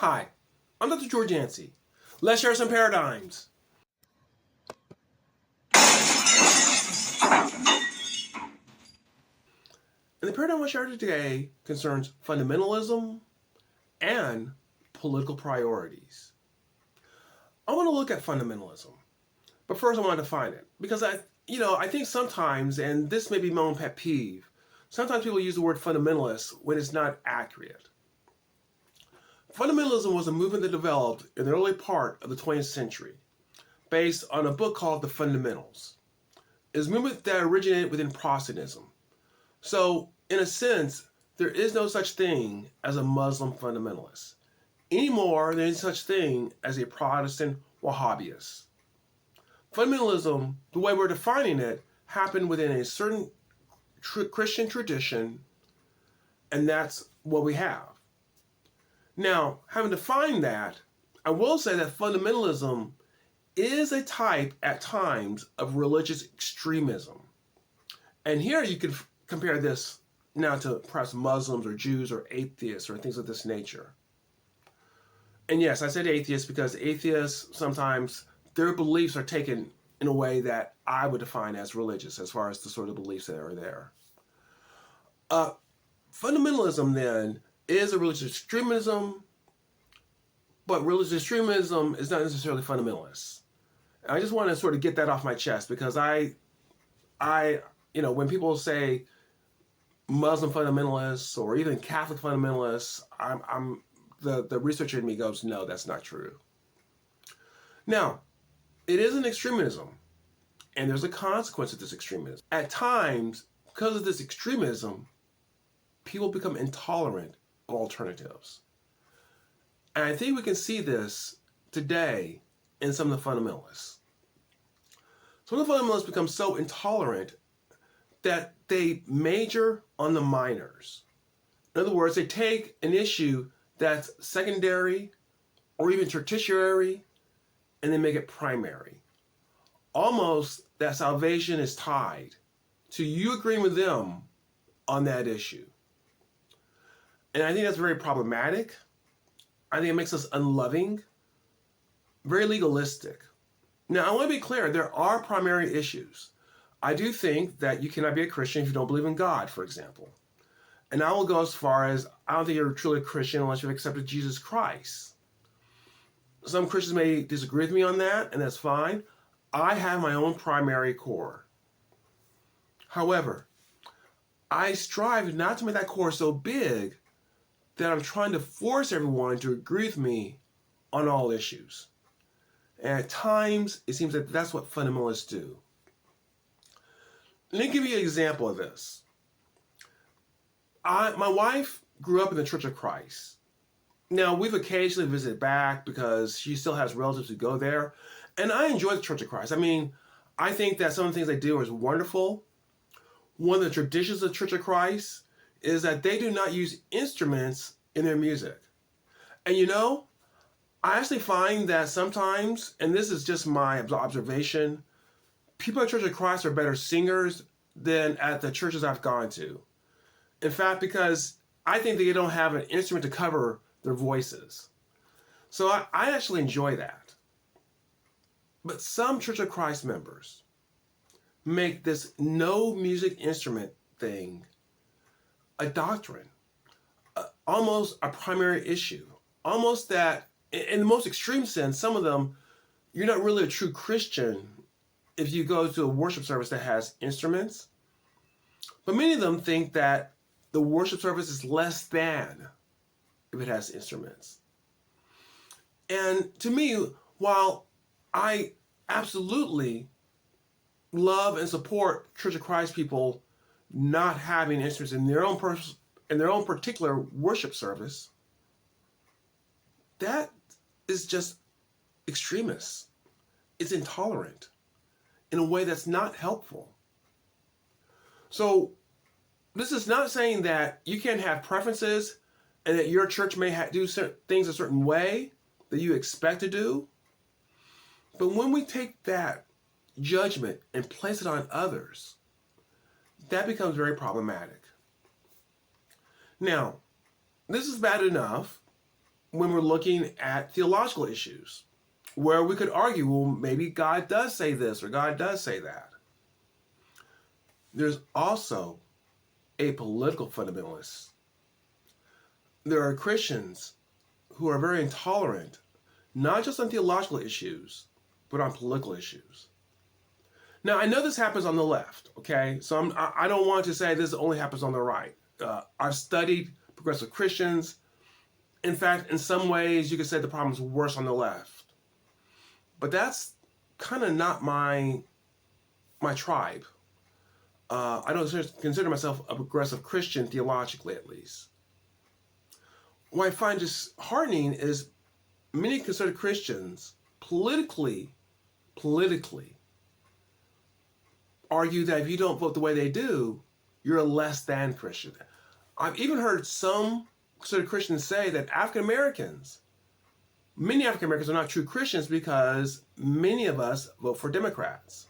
Hi, I'm Dr. George Yancey. Let's share some paradigms. And the paradigm I shared today concerns fundamentalism and political priorities. I want to look at fundamentalism, but first I want to define it because I think sometimes, and this may be my own pet peeve, sometimes people use the word fundamentalist when it's not accurate. Fundamentalism was a movement that developed in the early part of the 20th century based on a book called The Fundamentals. It's a movement that originated within Protestantism. So, in a sense, there is no such thing as a Muslim fundamentalist, any more than any such thing as a Protestant Wahhabist. Fundamentalism, the way we're defining it, happened within a certain Christian tradition, and that's what we have. Now, having defined that, I will say that fundamentalism is a type at times of religious extremism. And here you can compare this now to perhaps Muslims or Jews or atheists or things of this nature. And yes, I said atheists because atheists sometimes their beliefs are taken in a way that I would define as religious as far as the sort of beliefs that are there. Fundamentalism then is a religious extremism, but religious extremism is not necessarily fundamentalist. And I just want to sort of get that off my chest because when people say Muslim fundamentalists or even Catholic fundamentalists, the researcher in me goes, no, that's not true. Now, it is an extremism, and there's a consequence of this extremism. At times, because of this extremism, people become intolerant of alternatives. And I think we can see this today in some of the fundamentalists. Some of the fundamentalists become so intolerant that they major on the minors. In other words, they take an issue that's secondary or even tertiary and they make it primary. Almost that salvation is tied to you agreeing with them on that issue. And I think that's very problematic. I think it makes us unloving, very legalistic. Now, I want to be clear, there are primary issues. I do think that you cannot be a Christian if you don't believe in God, for example. And I will go as far as, I don't think you're truly a Christian unless you've accepted Jesus Christ. Some Christians may disagree with me on that, and that's fine. I have my own primary core. However, I strive not to make that core so big that I'm trying to force everyone to agree with me on all issues. And at times, it seems that that's what fundamentalists do. Let me give you an example of this. My wife grew up in the Church of Christ. Now, we've occasionally visited back because she still has relatives who go there. And I enjoy the Church of Christ. I mean, I think that some of the things they do is wonderful. One of the traditions of the Church of Christ is that they do not use instruments in their music. And I actually find that sometimes, and this is just my observation, people at Church of Christ are better singers than at the churches I've gone to. In fact, because I think they don't have an instrument to cover their voices. So I actually enjoy that. But some Church of Christ members make this no music instrument thing a doctrine, almost a primary issue. Almost that, in the most extreme sense, some of them, you're not really a true Christian if you go to a worship service that has instruments. But many of them think that the worship service is less than if it has instruments. And to me, while I absolutely love and support Church of Christ people not having instruments in their own particular worship service, that is just extremist. It's intolerant in a way that's not helpful. So this is not saying that you can't have preferences and that your church may do certain things a certain way that you expect to do. But when we take that judgment and place it on others, that becomes very problematic. Now, this is bad enough when we're looking at theological issues, where we could argue, well, maybe God does say this or God does say that. There's also a political fundamentalist. There are Christians who are very intolerant, not just on theological issues, but on political issues. Now, I know this happens on the left, okay? So I don't want to say this only happens on the right. I've studied progressive Christians. In fact, in some ways, you could say the problem's worse on the left. But that's kind of not my tribe. I don't consider myself a progressive Christian theologically, at least. What I find disheartening is many conservative Christians politically argue that if you don't vote the way they do, you're a less than Christian. I've even heard some conservative Christians say that many African Americans are not true Christians because many of us vote for Democrats.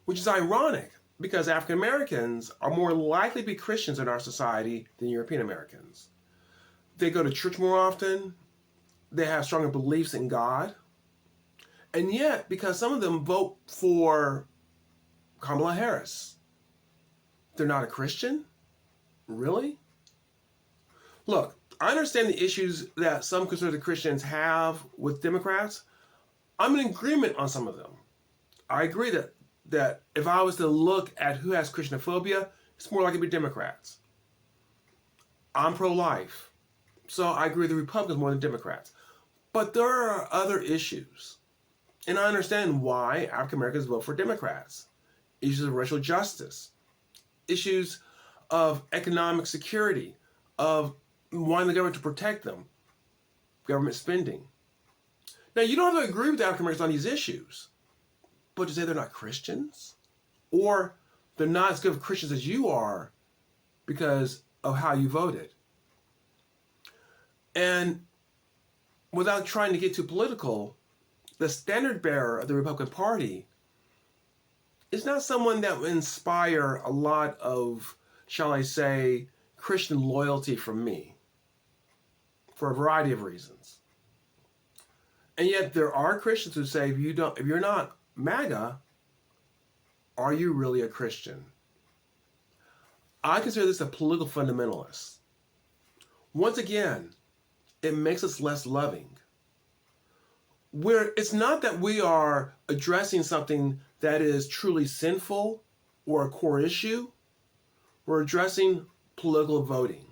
Which is ironic because African Americans are more likely to be Christians in our society than European Americans. They go to church more often. They have stronger beliefs in God. And yet, because some of them vote for Kamala Harris, they're not a Christian? Really? Look, I understand the issues that some conservative Christians have with Democrats. I'm in agreement on some of them. I agree that if I was to look at who has Christianophobia, it's more likely to be Democrats. I'm pro-life, so I agree with the Republicans more than Democrats. But there are other issues. And I understand why African Americans vote for Democrats. Issues of racial justice, issues of economic security, of wanting the government to protect them, government spending. Now, you don't have to agree with African Americans on these issues, but to say they're not Christians, or they're not as good of Christians as you are because of how you voted. And without trying to get too political, the standard bearer of the Republican Party is not someone that would inspire a lot of, shall I say, Christian loyalty from me, for a variety of reasons. And yet there are Christians who say, if you're not MAGA, are you really a Christian? I consider this a political fundamentalist. Once again, it makes us less loving. It's not that we are addressing something that is truly sinful or a core issue. We're addressing political voting.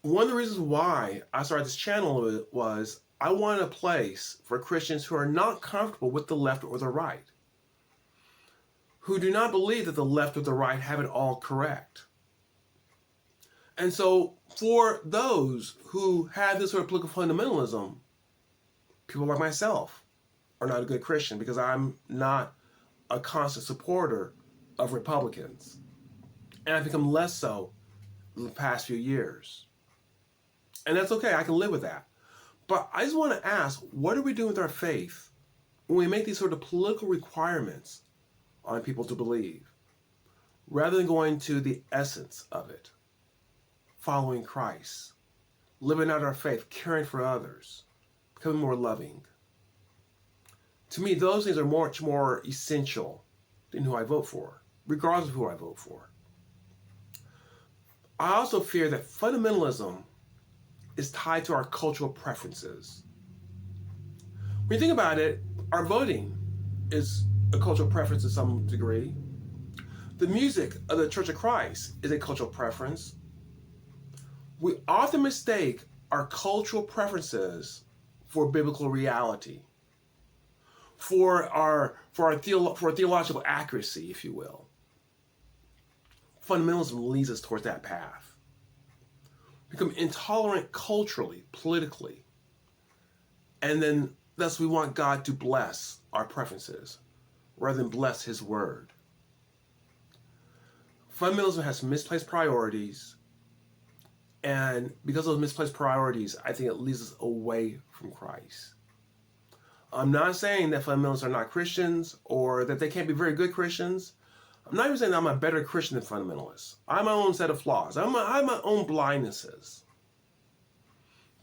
One of the reasons why I started this channel was I wanted a place for Christians who are not comfortable with the left or the right, who do not believe that the left or the right have it all correct. And so for those who have this sort of political fundamentalism, people like myself are not a good Christian because I'm not a constant supporter of Republicans. And I've become less so in the past few years. And that's okay, I can live with that. But I just want to ask, what are we doing with our faith when we make these sort of political requirements on people to believe, rather than going to the essence of it, following Christ, living out our faith, caring for others, becoming more loving? To me, those things are much more essential than who I vote for, regardless of who I vote for. I also fear that fundamentalism is tied to our cultural preferences. When you think about it, our voting is a cultural preference to some degree. The music of the Church of Christ is a cultural preference. We often mistake our cultural preferences for biblical reality, for theological accuracy, if you will. Fundamentalism leads us towards that path. Become intolerant culturally, politically, and then thus we want God to bless our preferences rather than bless His word. Fundamentalism has misplaced priorities, and because of those misplaced priorities, I think it leads us away from Christ. I'm not saying that fundamentalists are not Christians or that they can't be very good Christians. I'm not even saying that I'm a better Christian than fundamentalists. I have my own set of flaws. I have my own blindnesses.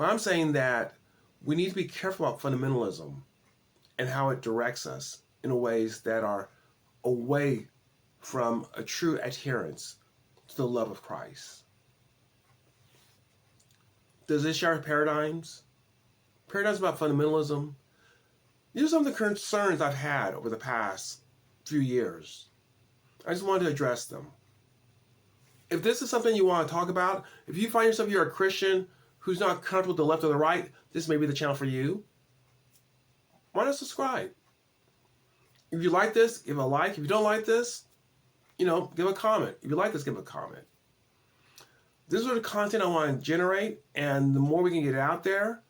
But I'm saying that we need to be careful about fundamentalism and how it directs us in ways that are away from a true adherence to the love of Christ. Does this share paradigms? Paradigms about fundamentalism? These are some of the concerns I've had over the past few years. I just wanted to address them. If this is something you want to talk about, if you find yourself you're a Christian who's not comfortable with the left or the right, this may be the channel for you. Why not subscribe? If you like this, give a like. If you don't like this, give a comment. If you like this, give a comment. This is the content I want to generate, and the more we can get it out there,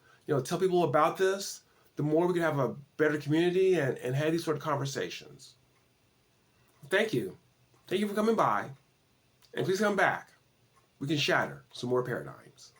tell people about this, the more we can have a better community and have these sort of conversations. Thank you. Thank you for coming by. And please come back. We can shatter some more paradigms.